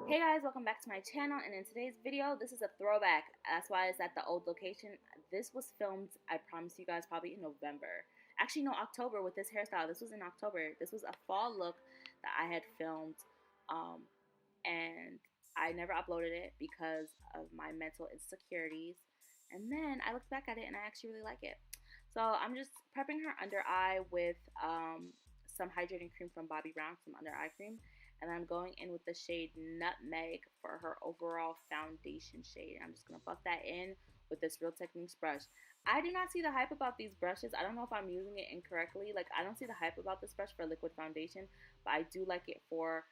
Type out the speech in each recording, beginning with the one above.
Hey guys, welcome back to my channel, and in today's video, this is a throwback. That's why it's at the old location. This was filmed, I promise you guys, probably in November. Actually, no, October with this hairstyle. This was in October. This was a fall look that I had filmed, and I never uploaded it because of my mental insecurities. And then I looked back at it, and I actually really like it. So I'm just prepping her under eye with some hydrating cream from Bobbi Brown, some under eye cream. And I'm going in with the shade Nutmeg for her overall foundation shade. I'm just going to buff that in with this Real Techniques brush. I do not see the hype about these brushes. I don't know if I'm using it incorrectly. Like, I don't see the hype about this brush for liquid foundation, but I do like it for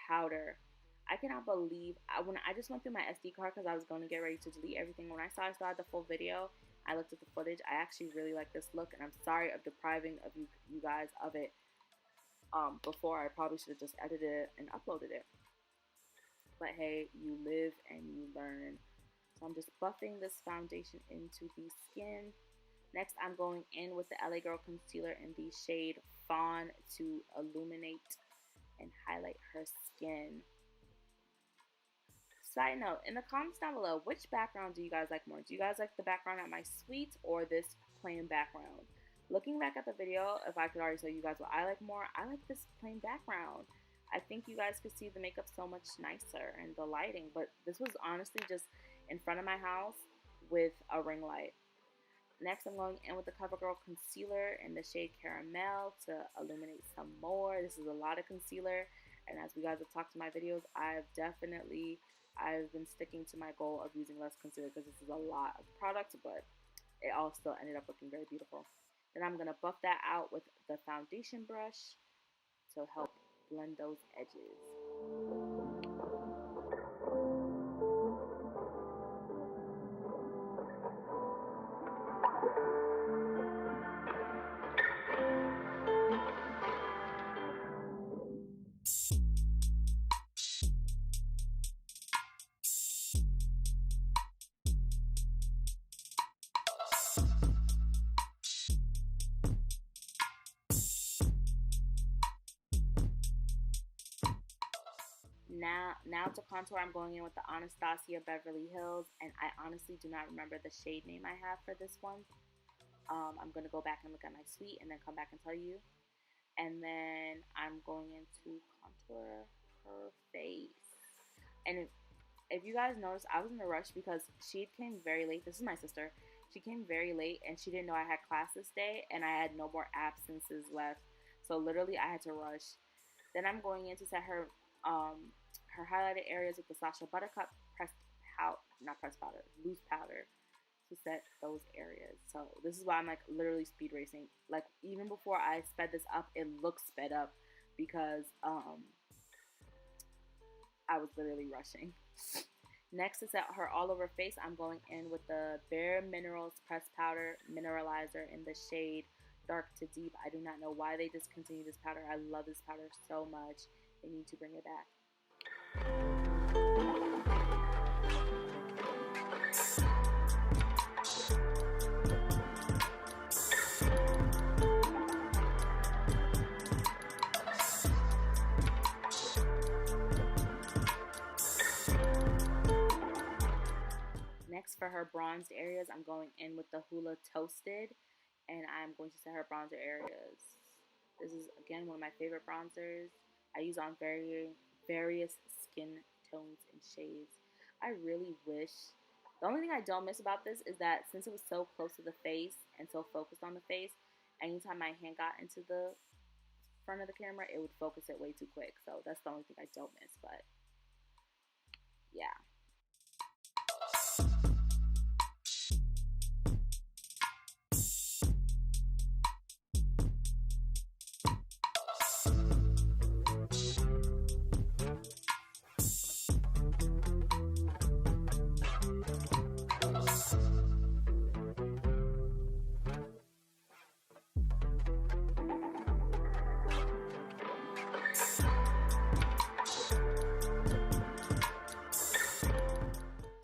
powder. I cannot believe, when I just went through my SD card because I was going to get ready to delete everything. When I saw I still had the full video, I looked at the footage. I actually really like this look, and I'm sorry of depriving of you guys of it. Before. I probably should have just edited it and uploaded it. But hey, you live and you learn. So I'm just buffing this foundation into the skin. Next, I'm going in with the LA Girl Concealer in the shade Fawn to illuminate and highlight her skin. Side note, in the comments down below, which background do you guys like more? Do you guys like the background at my suite or this plain background? Looking back at the video, if I could already tell you guys what I like more, I like this plain background. I think you guys could see the makeup so much nicer and the lighting, but this was honestly just in front of my house with a ring light. Next, I'm going in with the CoverGirl Concealer in the shade Caramel to illuminate some more. This is a lot of concealer, and as you guys have talked to my videos, I've been sticking to my goal of using less concealer because this is a lot of product, but it all still ended up looking very beautiful. Then I'm going to buff that out with the foundation brush to help blend those edges. Now to contour, I'm going in with the Anastasia Beverly Hills, and I honestly do not remember the shade name I have for this one. I'm going to go back and look at my suite and then come back and tell you. And then I'm going in to contour her face. And if you guys notice, I was in a rush because she came very late. This is my sister. She came very late, and she didn't know I had class this day, and I had no more absences left. So literally, I had to rush. Then I'm going in to set her highlighted areas with the Sacha Buttercup loose powder to set those areas. So this is why I'm like literally speed racing. Like, even before I sped this up, it looks sped up because I was literally rushing. Next to set her all over face, I'm going in with the Bare Minerals Pressed Powder Mineralizer in the shade Dark to Deep. I do not know why they discontinued this powder. I love this powder so much. They need to bring it back. Next, for her bronzed areas, I'm going in with the Hoola Toasted, and I'm going to set her bronzer areas. This is, again, one of my favorite bronzers. I use on various skin tones and shades. I really wish, the only thing I don't miss about this is that since it was so close to the face and so focused on the face, anytime my hand got into the front of the camera, it would focus it way too quick. So that's the only thing I don't miss, but yeah.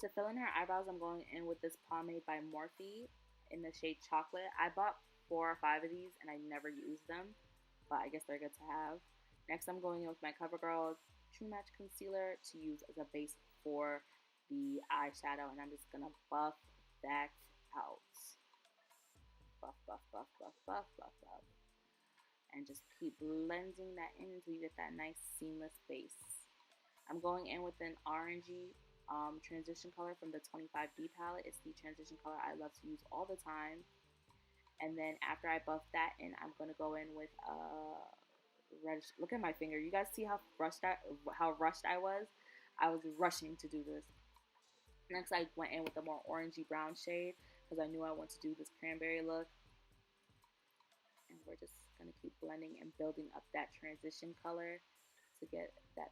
To fill in her eyebrows, I'm going in with this pomade by Morphe in the shade Chocolate. I bought 4 or 5 of these and I never used them, but I guess they're good to have. Next, I'm going in with my CoverGirl True Match concealer to use as a base for the eyeshadow, and I'm just gonna buff that out. Buff, buff, buff, buff, buff, buff, buff. And just keep blending that in until you get that nice seamless base. I'm going in with an orangey transition color from the 25D palette. It's the transition color I love to use all the time. And then after I buff that in, I'm going to go in with reddish. Look at my finger. You guys see how rushed I was? I was rushing to do this. Next, I went in with a more orangey brown shade because I knew I wanted to do this cranberry look. And we're just going to keep blending and building up that transition color to get that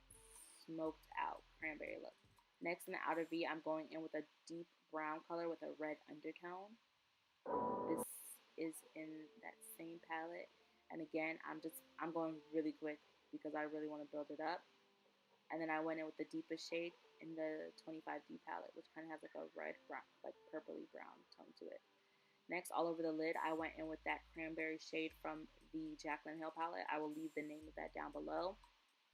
smoked out cranberry look. Next, in the outer V, I'm going in with a deep brown color with a red undertone. This is in that same palette. And again, I'm going really quick because I really want to build it up. And then I went in with the deepest shade in the 25D palette, which kind of has like a red, brown, like purpley brown tone to it. Next, all over the lid, I went in with that cranberry shade from the Jaclyn Hill palette. I will leave the name of that down below.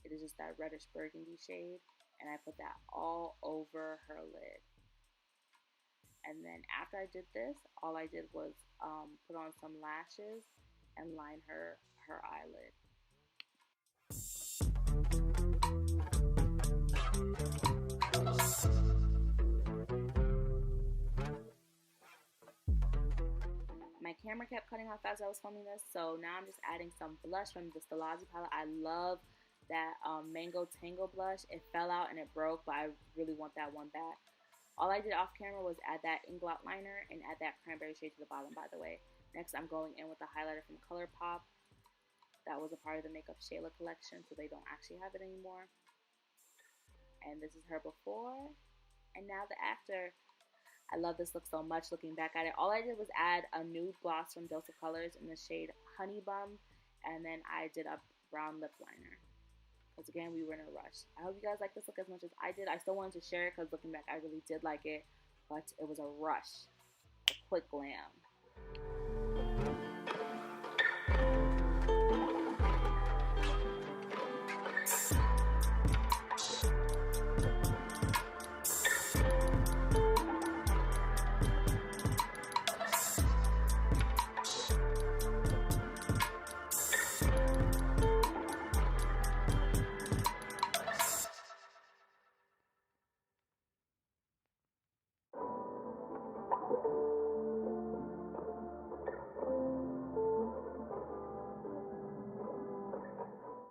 It is just that reddish burgundy shade. And I put that all over her lid. And then after I did this, all I did was put on some lashes and line her eyelid. My camera kept cutting off as I was filming this, so now I'm just adding some blush from the Stillazi palette. I love that Mango Tango blush. It fell out and it broke, but I really want that one back. All I did off camera was add that Inglot liner and add that cranberry shade to the bottom, by the way. Next, I'm going in with the highlighter from ColourPop. That was a part of the Makeup Shayla collection, so they don't actually have it anymore. And this is her before, and now the after. I love this look so much looking back at it. All I did was add a nude gloss from Dose of Colors in the shade Honey Bum, and then I did a brown lip liner. Because again, we were in a rush. I hope you guys like this look as much as I did. I still wanted to share it because looking back, I really did like it, but it was a rush, a quick glam.